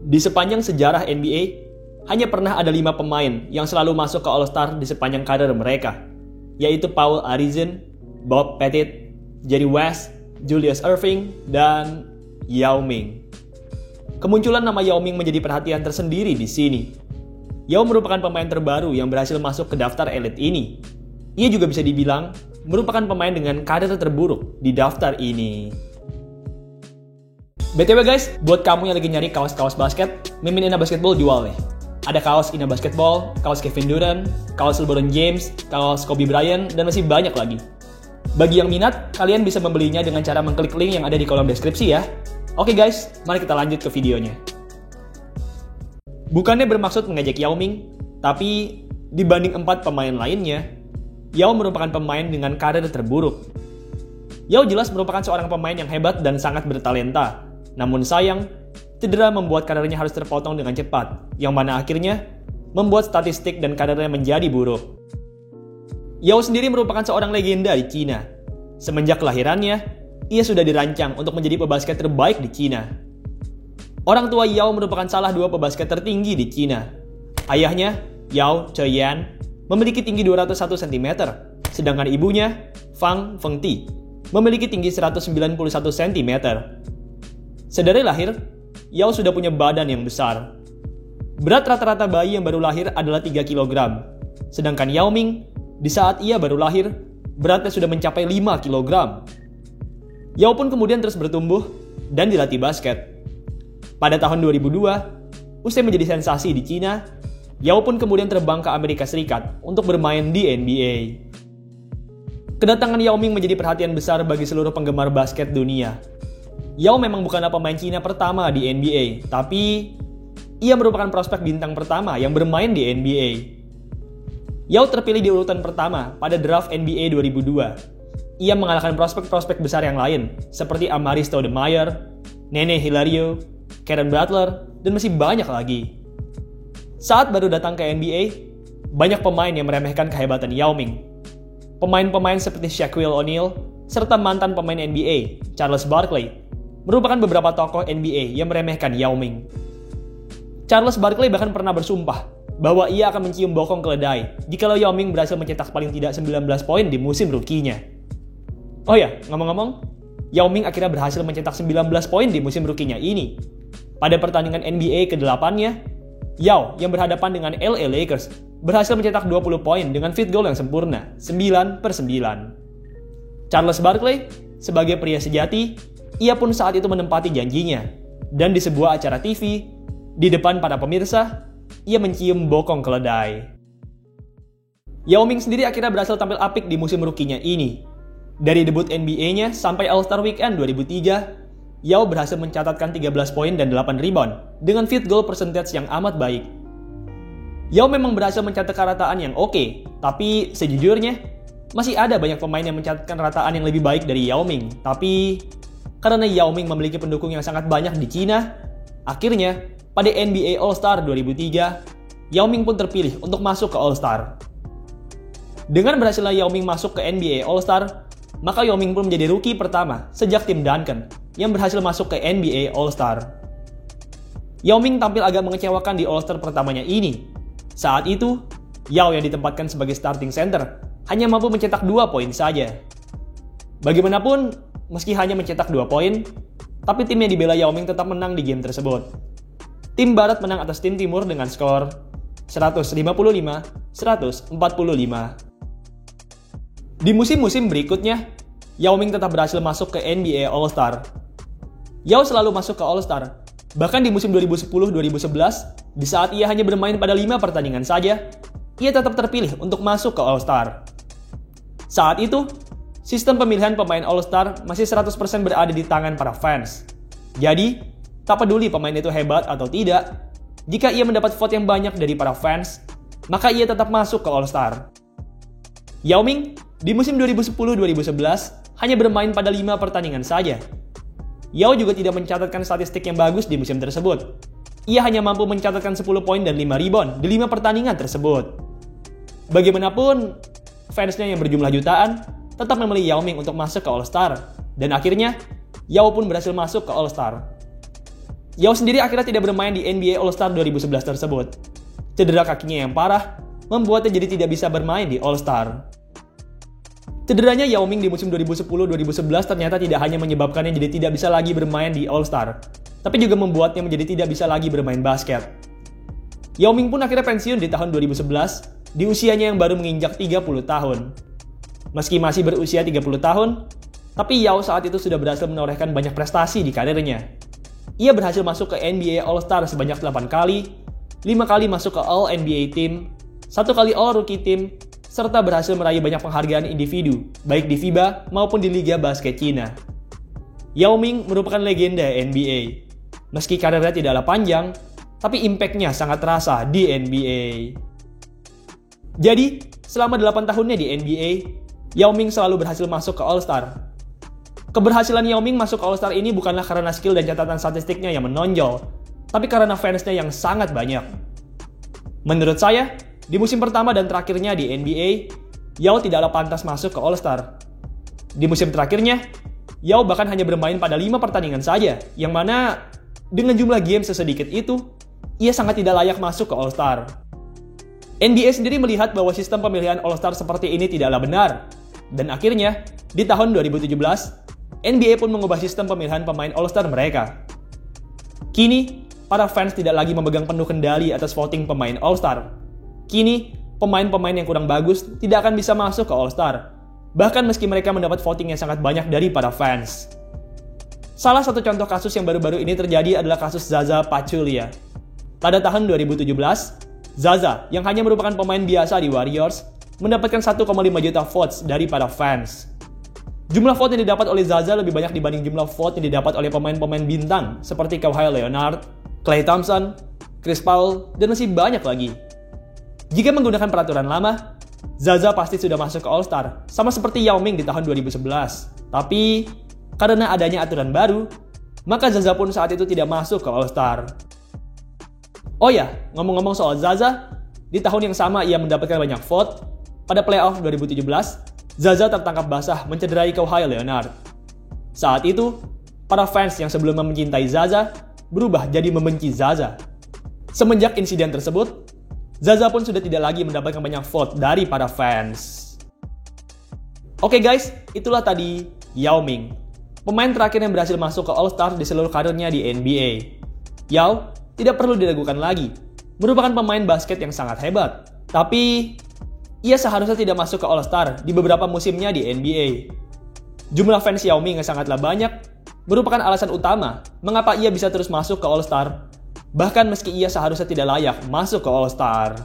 Di sepanjang sejarah NBA, hanya pernah ada 5 pemain yang selalu masuk ke All-Star di sepanjang karir mereka, yaitu Paul Arizin, Bob Pettit, Jerry West, Julius Erving, dan Yao Ming. Kemunculan nama Yao Ming menjadi perhatian tersendiri di sini. Yao merupakan pemain terbaru yang berhasil masuk ke daftar elit ini. Ia juga bisa dibilang merupakan pemain dengan karir terburuk di daftar ini. BTW guys, buat kamu yang lagi nyari kaos-kaos basket, Mimin Ina Basketball jual nih. Ada kaos Ina Basketball, kaos Kevin Durant, kaos LeBron James, kaos Kobe Bryant, dan masih banyak lagi. Bagi yang minat, kalian bisa membelinya dengan cara mengklik link yang ada di kolom deskripsi ya. Oke guys, mari kita lanjut ke videonya. Bukannya bermaksud mengejek Yao Ming, tapi dibanding 4 pemain lainnya, Yao merupakan pemain dengan karir terburuk. Yao jelas merupakan seorang pemain yang hebat dan sangat bertalenta. Namun sayang, cedera membuat karirnya harus terpotong dengan cepat, yang mana akhirnya membuat statistik dan karirnya menjadi buruk. Yao sendiri merupakan seorang legenda di Cina. Semenjak kelahirannya, ia sudah dirancang untuk menjadi pebasket terbaik di Cina. Orang tua Yao merupakan salah 2 pebasket tertinggi di Cina. Ayahnya, Yao Cheyan, memiliki tinggi 201 cm, sedangkan ibunya, Fang Fengti, memiliki tinggi 191 cm. Sedari lahir, Yao sudah punya badan yang besar. Berat rata-rata bayi yang baru lahir adalah 3 kg. Sedangkan Yao Ming, di saat ia baru lahir, beratnya sudah mencapai 5 kg. Yao pun kemudian terus bertumbuh dan dilatih basket. Pada tahun 2002, usai menjadi sensasi di Cina, Yao pun kemudian terbang ke Amerika Serikat untuk bermain di NBA. Kedatangan Yao Ming menjadi perhatian besar bagi seluruh penggemar basket dunia. Yao memang bukanlah pemain Cina pertama di NBA, tapi ia merupakan prospek bintang pertama yang bermain di NBA. Yao terpilih di urutan pertama pada draft NBA 2002. Ia mengalahkan prospek-prospek besar yang lain, seperti Amari Stoudemire, Nene Hilario, Karen Butler, dan masih banyak lagi. Saat baru datang ke NBA, banyak pemain yang meremehkan kehebatan Yao Ming. Pemain-pemain seperti Shaquille O'Neal, serta mantan pemain NBA, Charles Barkley, merupakan beberapa tokoh NBA yang meremehkan Yao Ming. Charles Barkley bahkan pernah bersumpah bahwa ia akan mencium bokong keledai jikalau Yao Ming berhasil mencetak paling tidak 19 poin di musim rookie-nya. Oh ya, ngomong-ngomong, Yao Ming akhirnya berhasil mencetak 19 poin di musim rookie-nya ini. Pada pertandingan NBA ke-8-nya, Yao yang berhadapan dengan LA Lakers berhasil mencetak 20 poin dengan field goal yang sempurna, 9/9. Charles Barkley, sebagai pria sejati, ia pun saat itu menempati janjinya, dan di sebuah acara TV, di depan para pemirsa, ia mencium bokong keledai. Yao Ming sendiri akhirnya berhasil tampil apik di musim rookie-nya ini. Dari debut NBA-nya sampai All-Star Weekend 2003, Yao berhasil mencatatkan 13 poin dan 8 rebound dengan field goal percentage yang amat baik. Yao memang berhasil mencatatkan rataan yang oke, tapi sejujurnya, masih ada banyak pemain yang mencatatkan rataan yang lebih baik dari Yao Ming. Tapi karena Yao Ming memiliki pendukung yang sangat banyak di Cina, akhirnya pada NBA All-Star 2003, Yao Ming pun terpilih untuk masuk ke All-Star. Dengan berhasilnya Yao Ming masuk ke NBA All-Star, maka Yao Ming pun menjadi rookie pertama sejak tim Duncan yang berhasil masuk ke NBA All-Star. Yao Ming tampil agak mengecewakan di All-Star pertamanya ini. Saat itu, Yao yang ditempatkan sebagai starting center hanya mampu mencetak 2 poin saja. Bagaimanapun, meski hanya mencetak 2 poin, tapi tim yang dibela Yao Ming tetap menang di game tersebut. Tim Barat menang atas tim Timur dengan skor 155-145. Di musim-musim berikutnya, Yao Ming tetap berhasil masuk ke NBA All-Star. Yao selalu masuk ke All-Star, bahkan di musim 2010-2011, di saat ia hanya bermain pada 5 pertandingan saja, ia tetap terpilih untuk masuk ke All-Star. Saat itu, sistem pemilihan pemain All-Star masih 100% berada di tangan para fans. Jadi, tak peduli pemain itu hebat atau tidak, jika ia mendapat vote yang banyak dari para fans, maka ia tetap masuk ke All-Star. Yao Ming di musim 2010-2011 hanya bermain pada 5 pertandingan saja. Yao juga tidak mencatatkan statistik yang bagus di musim tersebut. Ia hanya mampu mencatatkan 10 poin dan 5 rebound di 5 pertandingan tersebut. Bagaimanapun, fansnya yang berjumlah jutaan tetap memilih Yao Ming untuk masuk ke All-Star. Dan akhirnya, Yao pun berhasil masuk ke All-Star. Yao sendiri akhirnya tidak bermain di NBA All-Star 2011 tersebut. Cedera kakinya yang parah membuatnya jadi tidak bisa bermain di All-Star. Cederanya Yao Ming di musim 2010-2011 ternyata tidak hanya menyebabkannya jadi tidak bisa lagi bermain di All-Star, tapi juga membuatnya menjadi tidak bisa lagi bermain basket. Yao Ming pun akhirnya pensiun di tahun 2011 di usianya yang baru menginjak 30 tahun. Meski masih berusia 30 tahun, tapi Yao saat itu sudah berhasil menorehkan banyak prestasi di karirnya. Ia berhasil masuk ke NBA All-Star sebanyak 8 kali, 5 kali masuk ke All-NBA Team, 1 kali All-Rookie Team, serta berhasil meraih banyak penghargaan individu, baik di FIBA maupun di Liga Basket Cina. Yao Ming merupakan legenda NBA. Meski karirnya tidaklah panjang, tapi impact-nya sangat terasa di NBA. Jadi, selama 8 tahunnya di NBA, Yao Ming selalu berhasil masuk ke All-Star. Keberhasilan Yao Ming masuk ke All-Star ini bukanlah karena skill dan catatan statistiknya yang menonjol, tapi karena fansnya yang sangat banyak. Menurut saya, di musim pertama dan terakhirnya di NBA, Yao tidaklah pantas masuk ke All-Star. Di musim terakhirnya, Yao bahkan hanya bermain pada 5 pertandingan saja, yang mana dengan jumlah game sesedikit itu, ia sangat tidak layak masuk ke All-Star. NBA sendiri melihat bahwa sistem pemilihan All-Star seperti ini tidaklah benar, dan akhirnya, di tahun 2017, NBA pun mengubah sistem pemilihan pemain All-Star mereka. Kini, para fans tidak lagi memegang penuh kendali atas voting pemain All-Star. Kini, pemain-pemain yang kurang bagus tidak akan bisa masuk ke All-Star, bahkan meski mereka mendapat voting yang sangat banyak dari para fans. Salah satu contoh kasus yang baru-baru ini terjadi adalah kasus Zaza Pachulia. Pada tahun 2017, Zaza, yang hanya merupakan pemain biasa di Warriors, mendapatkan 1,5 juta votes dari para fans. Jumlah vote yang didapat oleh Zaza lebih banyak dibanding jumlah vote yang didapat oleh pemain-pemain bintang seperti Kawhi Leonard, Klay Thompson, Chris Paul, dan masih banyak lagi. Jika menggunakan peraturan lama, Zaza pasti sudah masuk ke All-Star, sama seperti Yao Ming di tahun 2011. Tapi, karena adanya aturan baru, maka Zaza pun saat itu tidak masuk ke All-Star. Oh ya, ngomong-ngomong soal Zaza, di tahun yang sama ia mendapatkan banyak vote. Pada playoff 2017, Zaza tertangkap basah mencederai Kawhi Leonard. Saat itu, para fans yang sebelumnya mencintai Zaza berubah jadi membenci Zaza. Semenjak insiden tersebut, Zaza pun sudah tidak lagi mendapatkan banyak vote dari para fans. Oke guys, itulah tadi Yao Ming, pemain terakhir yang berhasil masuk ke All-Star di seluruh karirnya di NBA. Yao tidak perlu diragukan lagi, merupakan pemain basket yang sangat hebat. Tapi, ia seharusnya tidak masuk ke All-Star di beberapa musimnya di NBA. Jumlah fans Yao Ming yang sangatlah banyak merupakan alasan utama mengapa ia bisa terus masuk ke All-Star, bahkan meski ia seharusnya tidak layak masuk ke All-Star.